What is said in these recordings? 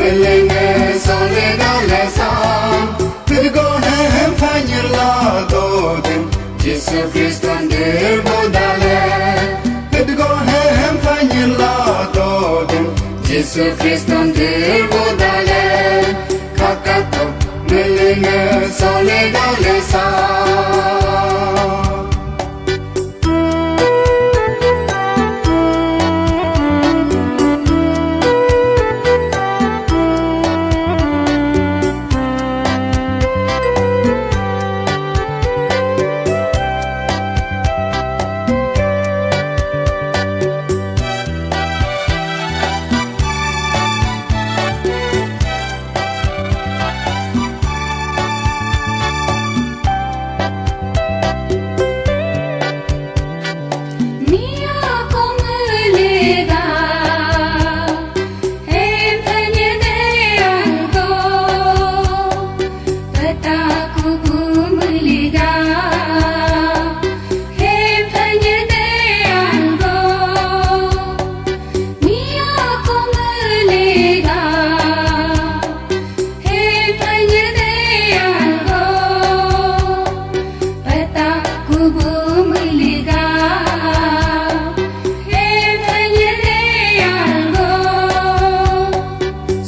melenge sole dale sa Tidgo hem fanyir la dodin Jesu Kriston dir bodale Tidgo hem fanyir la dodin Jesu Kriston dir bodale Kakato melenge sole dale sa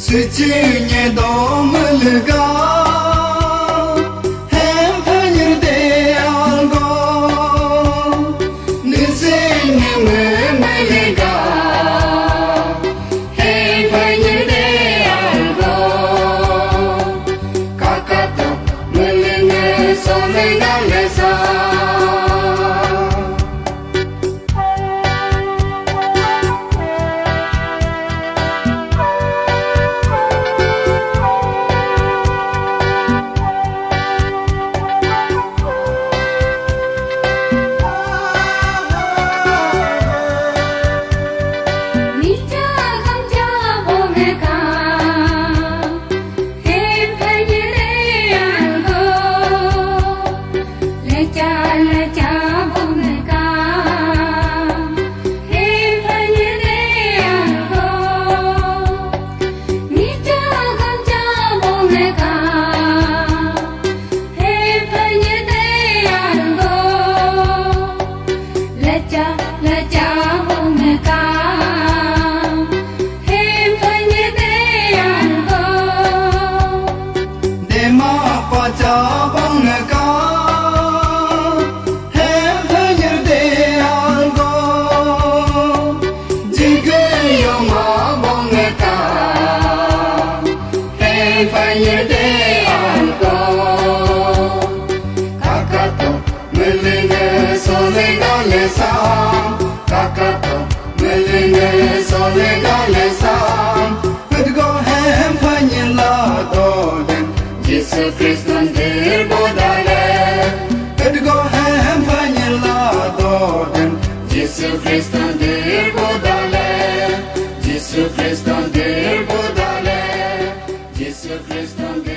Sucinya domelga hem fanyir de algo Nisenya memelga hem fanyir de algo Kakato melenge somenga lesa Fanyir de algo Kakato melenge sole dale sa Kakato melenge sole dale sa Tidgo hem fanyir la doden Jesu Kriston dir bodale Tidgo hem fanyir la doden Jesu Kriston dir bodale Jesu Kriston dir bodale Jesu Kriston